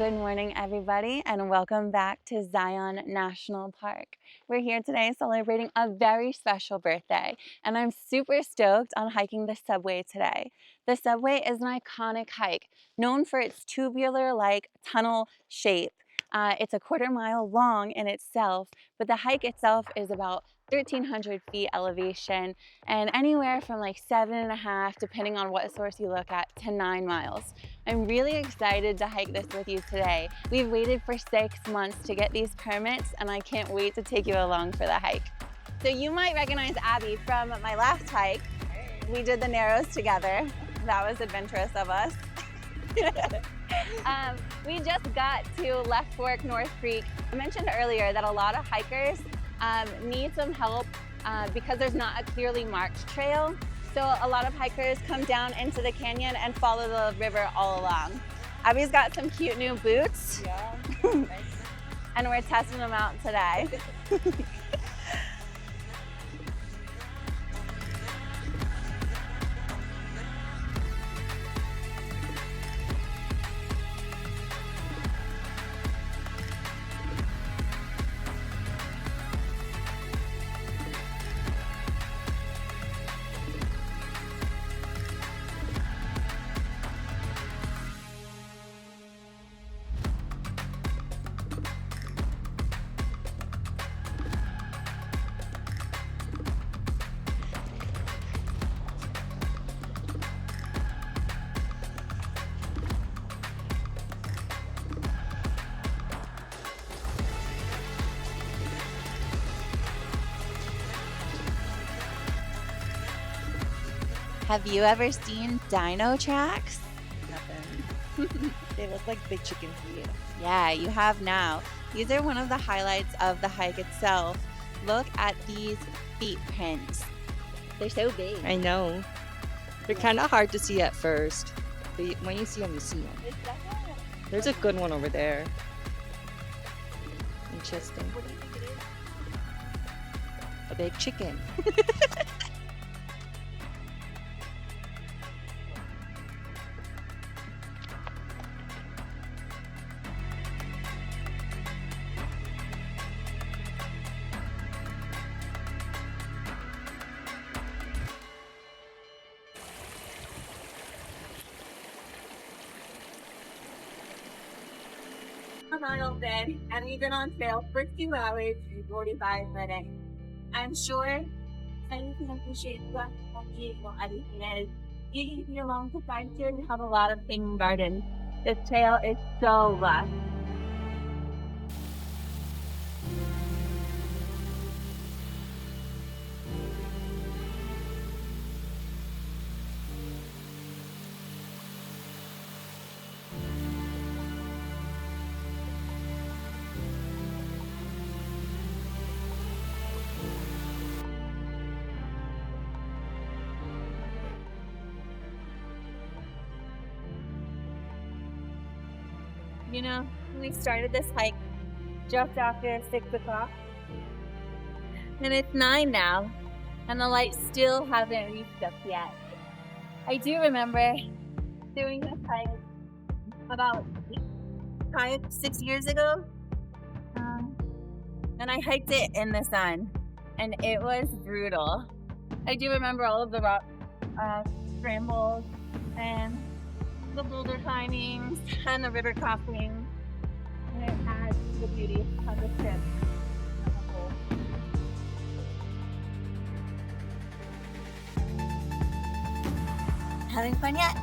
Good morning, everybody, and welcome back to Zion National Park. We're here today celebrating a very special birthday, and I'm super stoked on hiking the subway today. The subway is an iconic hike, known for its tubular-like tunnel shape. It's a quarter-mile long in itself, but the hike itself is about 1,300 feet elevation and anywhere from like 7.5, depending on what source you look at, to 9 miles. I'm really excited to hike this with you today. We've waited for 6 months to get these permits, and I can't wait to take you along for the hike. So you might recognize Abby from my last hike. We did the Narrows together. That was adventurous of us. We just got to Left Fork, North Creek. I mentioned earlier that a lot of hikers need some help because there's not a clearly marked trail. So a lot of hikers come down into the canyon and follow the river all along. Abby's got some cute new boots. Yeah. And we're testing them out today. Have you ever seen dino tracks? Nothing. They look like big chicken feet. Yeah, you have now. These are one of the highlights of the hike itself. Look at these feet prints. They're so big. I know. They're kind of hard to see at first, but when you see them, you see them. There's a good one over there. Interesting. What do you think it is? A big chicken. Mile then, and we've been on trail for 2 hours and 45 minutes. I'm sure you can appreciate what beautiful everything is. You can be along the side here and have a lot of hanging gardens. This trail is so lush. You know, we started this hike just after 6 o'clock, and it's 9 now, and the lights still haven't reached us yet. I do remember doing this hike about 5-6 years ago, and I hiked it in the sun, and it was brutal. I do remember all of the rock scrambles and the boulder climbings and the river crossings, and it adds to the beauty of the trip as a whole. Having fun yet?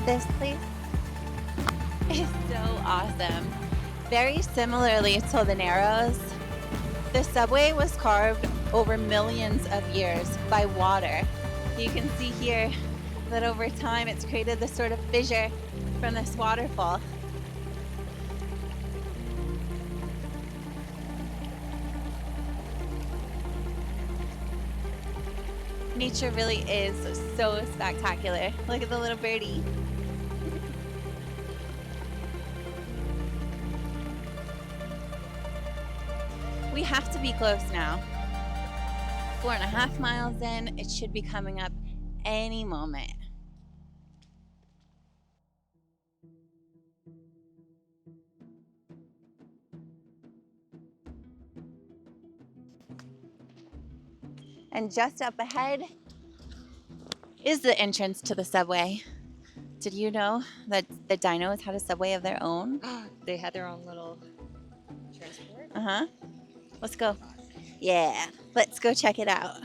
This place is so awesome. Very similarly to the Narrows, the subway was carved over millions of years by water. You can see here that over time it's created this sort of fissure from this waterfall. Nature really is so spectacular. Look at the little birdie. We have to be close now. 4.5 miles in, it should be coming up any moment. And just up ahead is the entrance to the subway. Did you know that the dinos had a subway of their own? They had their own little transport. Uh-huh. Let's go. Yeah, let's go check it out.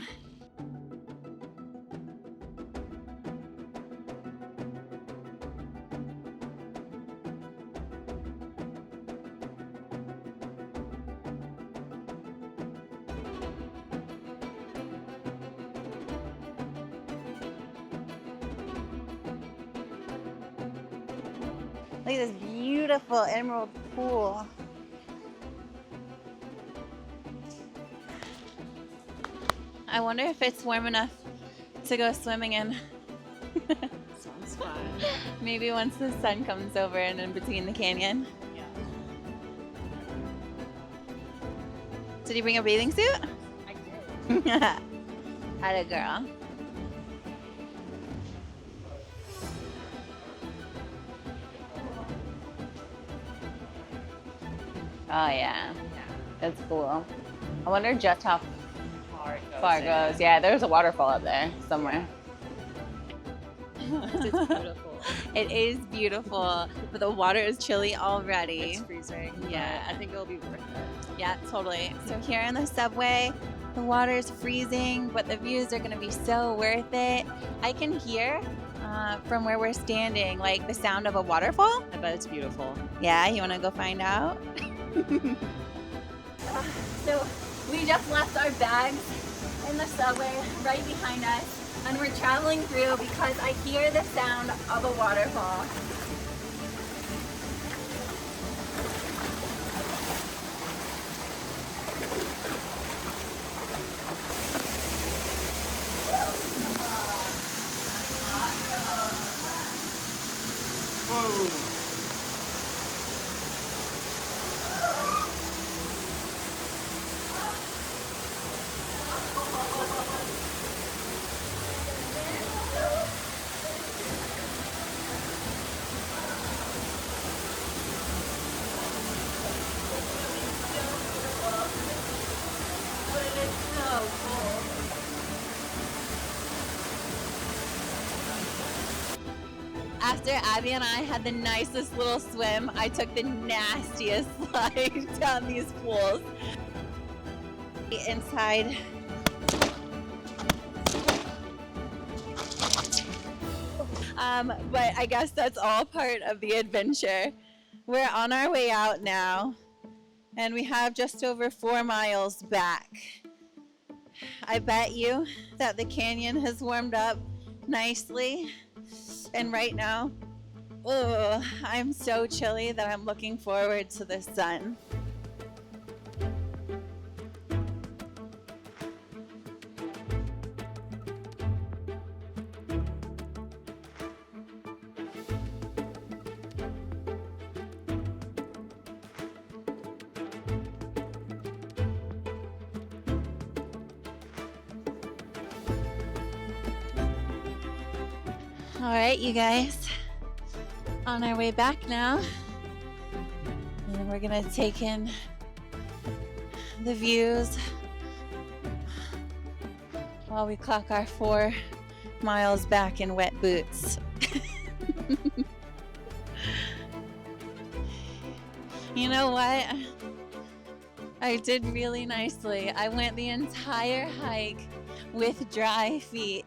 Look at this beautiful emerald pool. I wonder if it's warm enough to go swimming in. Sounds fun. Maybe once the sun comes over and in between the canyon. Yeah. Did you bring a bathing suit? I did. Atta girl. Oh yeah, it's cool. I wonder just how far it goes. Yeah, there's a waterfall up there somewhere. It's beautiful. It is beautiful, but the water is chilly already. It's freezing. Yeah. I think it'll be worth it. Yeah, totally. So here in the subway, the water's freezing, but the views are gonna be so worth it. I can hear from where we're standing, like the sound of a waterfall. I bet it's beautiful. Yeah, you wanna go find out? So we just left our bags in the subway right behind us, and we're traveling through because I hear the sound of a waterfall. After Abby and I had the nicest little swim, I took the nastiest slide down these pools. Inside. But I guess that's all part of the adventure. We're on our way out now, and we have just over 4 miles back. I bet you that the canyon has warmed up nicely. And right now, I'm so chilly that I'm looking forward to the sun. All right, you guys, on our way back now, and we're gonna take in the views while we clock our 4 miles back in wet boots. You know what? I did really nicely. I went the entire hike with dry feet.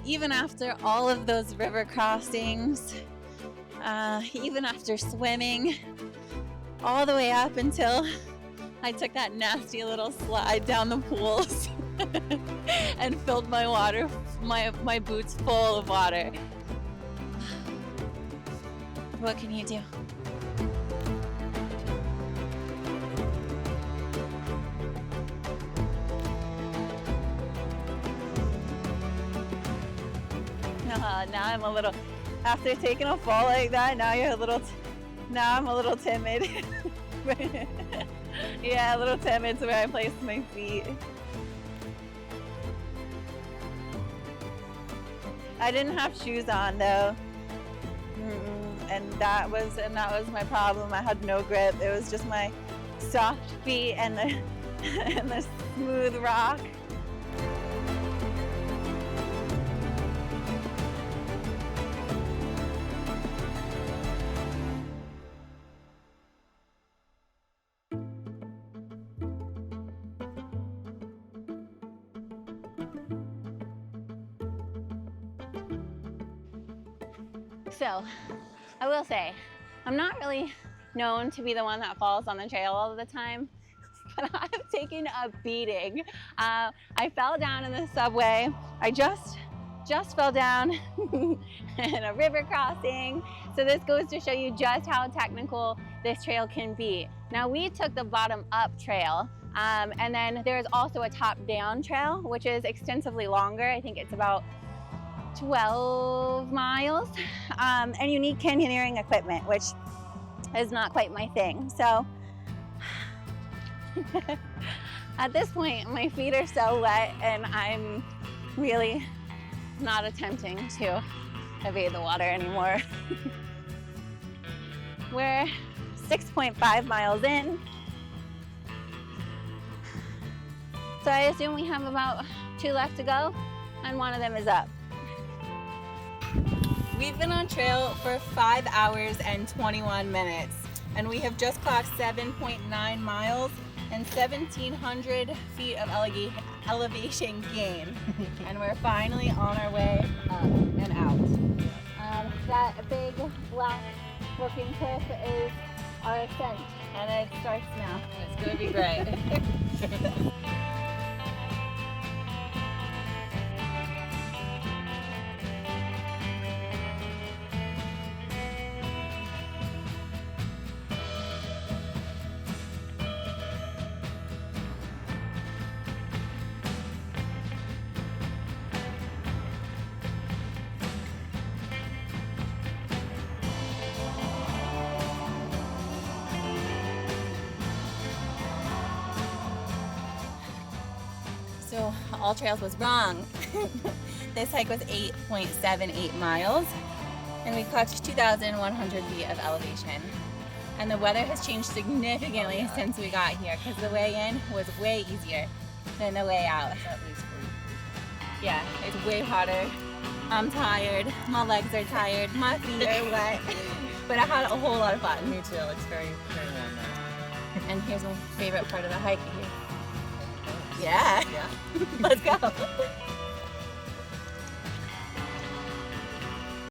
Even after all of those river crossings, even after swimming, all the way up until I took that nasty little slide down the pools. and filled my boots full of water. What can you do? Now I'm a little, after taking a fall like that, now I'm a little timid. Yeah, a little timid to where I place my feet. I didn't have shoes on though. And that was my problem. I had no grip. It was just my soft feet and the and the smooth rock. So, I will say, I'm not really known to be the one that falls on the trail all the time, but I've taken a beating. I fell down in the subway. I just fell down in a river crossing. So this goes to show you just how technical this trail can be. Now we took the bottom up trail, and then there's also a top down trail, which is extensively longer. I think it's about 12 miles, and you need canyoneering equipment, which is not quite my thing. So at this point, my feet are so wet and I'm really not attempting to evade the water anymore. We're 6.5 miles in. So I assume we have about 2 left to go, and one of them is up. We've been on trail for 5 hours and 21 minutes, and we have just clocked 7.9 miles and 1,700 feet of elevation gain. And we're finally on our way up and out. That big black looking cliff is our ascent, and it starts now. It's gonna be great. So All Trails was wrong. This hike was 8.78 miles, and we clocked 2,100 feet of elevation. And the weather has changed significantly since we got here, because the way in was way easier than the way out. Yeah, it's way hotter. I'm tired, my legs are tired, my feet are wet, but I had a whole lot of fun. Me too. It's very, very warm now. And here's my favorite part of the hike here. Yeah. Let's go.